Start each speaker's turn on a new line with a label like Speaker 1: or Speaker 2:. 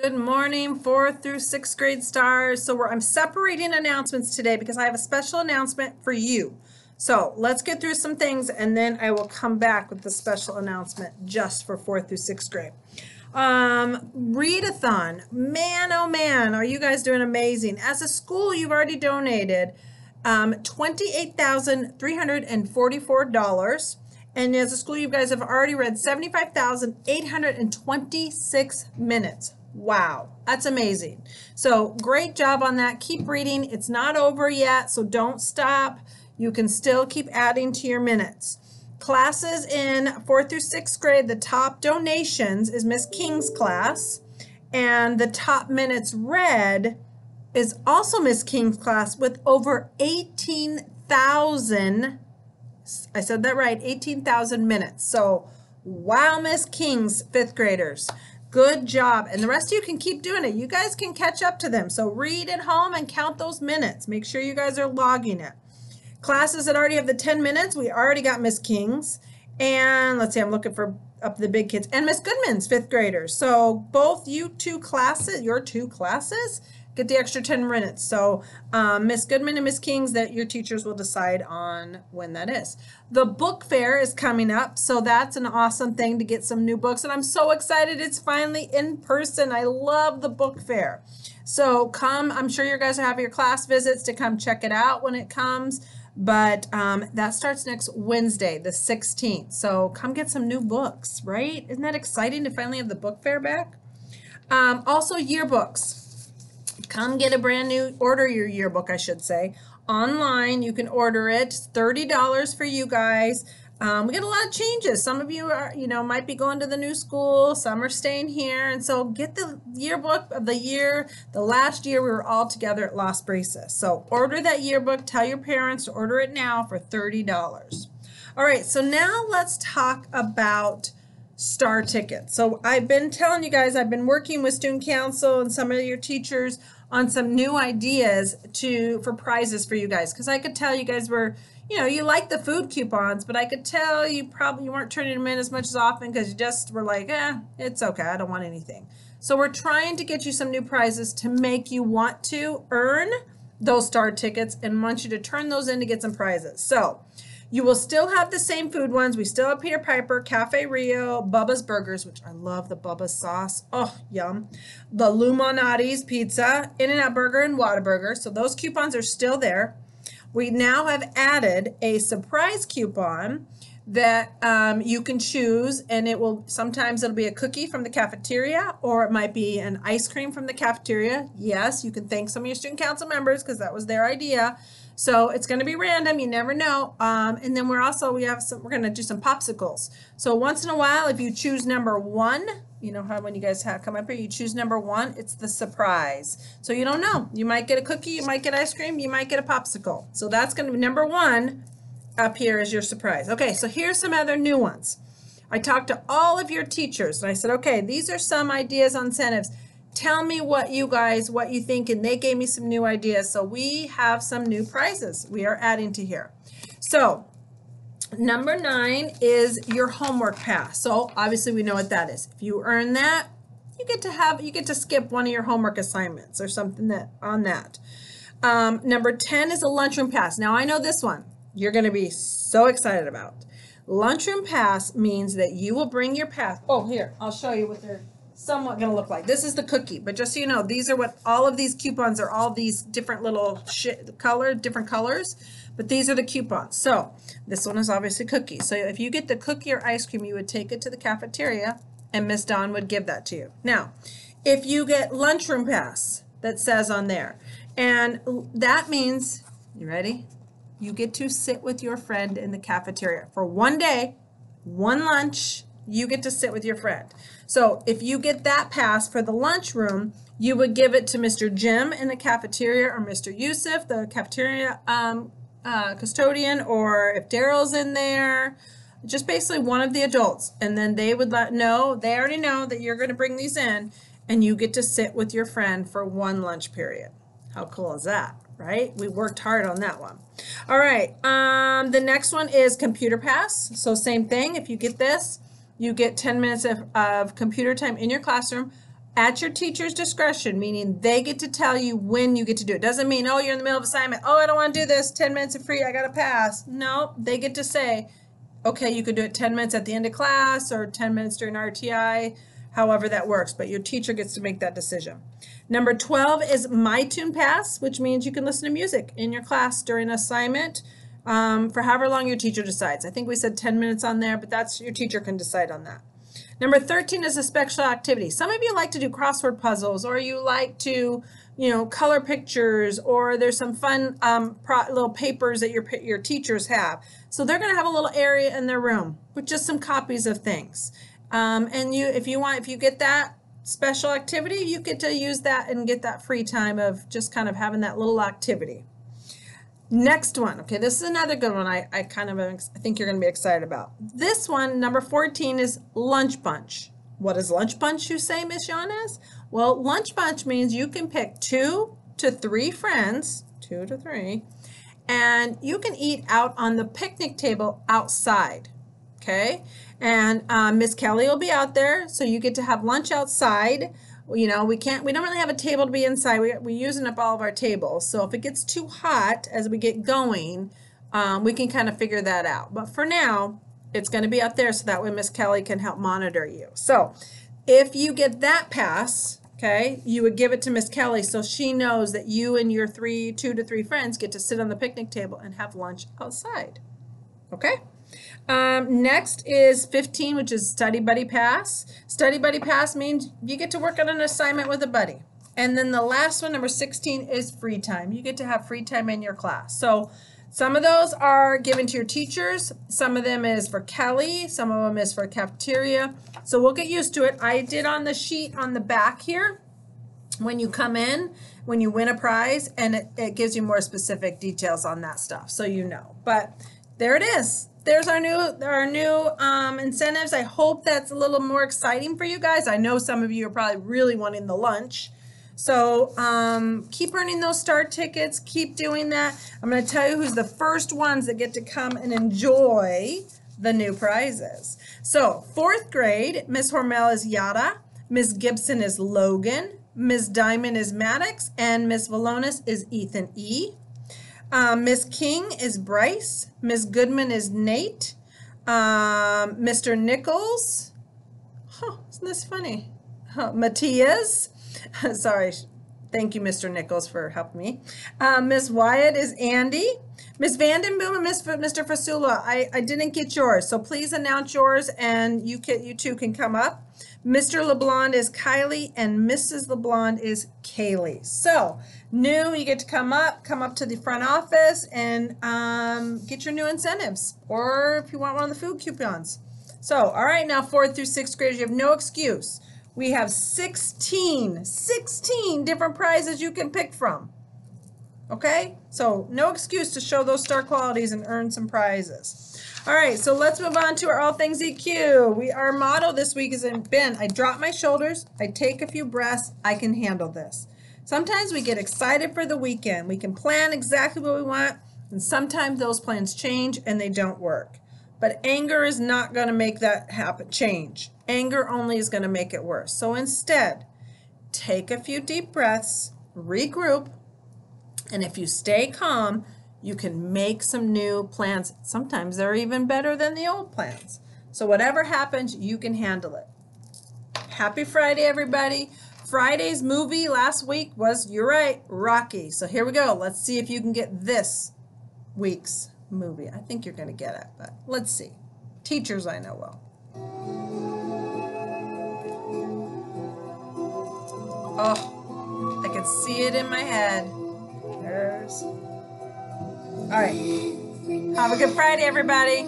Speaker 1: Good morning, 4th through 6th grade stars. I'm separating announcements today because I have a special announcement for you. So let's get through some things and then I will come back with the special announcement just for 4th through 6th grade. Readathon. Man, oh man, are you guys doing amazing. As a school, you've already donated $28,344. And as a school, you guys have already read 75,826 minutes. Wow, that's amazing. So great job on that. Keep reading. It's not over yet, so don't stop. You can still keep adding to your minutes. Classes in 4th through 6th grade, the top donations is Miss King's class, and the top minutes read is also Miss King's class with over 18,000. I said that right, 18,000 minutes. So, wow, Miss King's 5th graders. Good job. And the rest of you can keep doing it. You guys can catch up to them. So read at home and count those minutes. Make sure you guys are logging it. Classes that already have the 10 minutes, we already got Miss King's. And let's see, I'm looking for up the big kids. And Miss Goodman's 5th graders. So both your two classes, get the extra 10 minutes. So Miss Goodman and Miss King's, that your teachers will decide on when that is. The book fair is coming up, so that's an awesome thing to get some new books. And I'm so excited it's finally in person. I love the book fair. So come, I'm sure you guys will have your class visits to come check it out when it comes. But that starts next Wednesday, the 16th. So come get some new books, right? Isn't that exciting to finally have the book fair back? Also yearbooks. Come get a brand new, order your yearbook, I should say. Online, you can order it. It's $30 for you guys. We get a lot of changes. Some of you are, might be going to the new school. Some are staying here. And so get the yearbook of the year. The last year we were all together at Las Brisas. So order that yearbook. Tell your parents to order it now for $30. All right, so now let's talk about star tickets. So I've been telling you guys, I've been working with student council and some of your teachers on some new ideas for prizes for you guys, because I could tell you guys were, you like the food coupons, but I could tell you probably weren't turning them in as much as often because you just were like, it's okay, I don't want anything. So we're trying to get you some new prizes to make you want to earn those star tickets and want you to turn those in to get some prizes. So you will still have the same food ones. We still have Peter Piper, Cafe Rio, Bubba's Burgers, which I love the Bubba's sauce. Oh, yum. The Luminati's Pizza, In-N-Out Burger, and Whataburger. So those coupons are still there. We now have added a surprise coupon that you can choose, and sometimes it'll be a cookie from the cafeteria, or it might be an ice cream from the cafeteria. Yes, you can thank some of your student council members because that was their idea. So it's going to be random. You never know. And then we're going to do some popsicles. So once in a while, if you choose number 1, you know how when you guys come up here, you choose number 1, it's the surprise. So you don't know. You might get a cookie, you might get ice cream, you might get a popsicle. So that's going to be number 1 up here is your surprise. Okay, so here's some other new ones. I talked to all of your teachers and I said, okay, these are some ideas on incentives. Tell me what you think, and they gave me some new ideas. So we have some new prizes we are adding to here. So number 9 is your homework pass. So obviously we know what that is. If you earn that, you get to skip one of your homework assignments or something on that. Number 10 is a lunchroom pass. Now I know this one you're going to be so excited about. Lunchroom pass means that you will bring your pass. Oh, here, I'll show you what they're somewhat going to look like. This is the cookie, but just so you know, these are what all of these coupons are, all these different little different colors, but these are the coupons. So this one is obviously cookie. So if you get the cookie or ice cream, you would take it to the cafeteria and Miss Dawn would give that to you. Now, if you get lunchroom pass, that says on there, and that means, you ready? You get to sit with your friend in the cafeteria for one day, one lunch. You get to sit with your friend. So if you get that pass for the lunchroom, you would give it to Mr. Jim in the cafeteria or Mr. Yusuf, the cafeteria custodian, or if Daryl's in there, just basically one of the adults. And then they would they already know that you're going to bring these in, and you get to sit with your friend for one lunch period. How cool is that, right? We worked hard on that one. All right, the next one is computer pass. So same thing, if you get this, you get 10 minutes of computer time in your classroom. at your teacher's discretion, meaning they get to tell you when you get to do it. Doesn't mean, oh, you're in the middle of assignment. Oh, I don't want to do this. 10 minutes of free. I got to pass. No, they get to say, okay, you could do it 10 minutes at the end of class or 10 minutes during RTI, however that works. But your teacher gets to make that decision. Number 12 is My Tune Pass, which means you can listen to music in your class during assignment for however long your teacher decides. I think we said 10 minutes on there, but that's your teacher can decide on that. Number 13 is a special activity. Some of you like to do crossword puzzles, or you like to, color pictures, or there's some fun little papers that your teachers have. So they're going to have a little area in their room with just some copies of things. And if you get that special activity, you get to use that and get that free time of just kind of having that little activity. Next one. Okay, this is another good one I think you're going to be excited about. This one, number 14, is Lunch Bunch. What is Lunch Bunch, you say, Miss Yanes? Well, Lunch Bunch means you can pick 2 to 3 friends, 2 to 3, and you can eat out on the picnic table outside, okay? And Miss Kelly will be out there, so you get to have lunch outside. We don't really have a table to be inside. We're using up all of our tables. So if it gets too hot as we get going, we can kind of figure that out. But for now, it's going to be out there so that way Miss Kelly can help monitor you. So if you get that pass, okay, you would give it to Miss Kelly so she knows that you and your 2 to 3 friends get to sit on the picnic table and have lunch outside. Okay? Next is 15, which is Study Buddy Pass. Study Buddy Pass means you get to work on an assignment with a buddy. And then the last one, number 16, is free time. You get to have free time in your class. So some of those are given to your teachers. Some of them is for Kelly. Some of them is for cafeteria. So we'll get used to it. I did on the sheet on the back here, when you come in, when you win a prize, and it gives you more specific details on that stuff, so you know. But there it is. There's our new incentives. I hope that's a little more exciting for you guys. I know some of you are probably really wanting the lunch. So keep earning those star tickets. Keep doing that. I'm going to tell you who's the first ones that get to come and enjoy the new prizes. So 4th grade, Miss Hormel is Yada, Miss Gibson is Logan, Miss Diamond is Maddox, and Miss Valonis is Ethan E. Miss King is Bryce. Miss Goodman is Nate. Mr. Nichols. Isn't this funny? Matthias. Sorry. Thank you, Mr. Nichols, for helping me. Miss Wyatt is Andy. Miss Vandenboom and Mr. Fasula, I didn't get yours, so please announce yours, and you two can come up. Mr. LeBlond is Kylie, and Mrs. LeBlond is Kaylee. So, new, you get to come up to the front office and get your new incentives, or if you want one of the food coupons. So, all right, now 4th through 6th graders, you have no excuse. We have 16 different prizes you can pick from. Okay, so no excuse to show those star qualities and earn some prizes. All right, so let's move on to our All Things EQ. Our motto this week has been, I drop my shoulders, I take a few breaths, I can handle this. Sometimes we get excited for the weekend. We can plan exactly what we want, and sometimes those plans change and they don't work. But anger is not going to make that change. Anger only is going to make it worse. So instead, take a few deep breaths, regroup, and if you stay calm, you can make some new plans. Sometimes they're even better than the old plans. So whatever happens, you can handle it. Happy Friday, everybody. Friday's movie last week was, you're right, Rocky. So here we go. Let's see if you can get this week's movie. I think you're going to get it, but let's see. Teachers I know will. Oh, I can see it in my head. All right. Have a good Friday, everybody.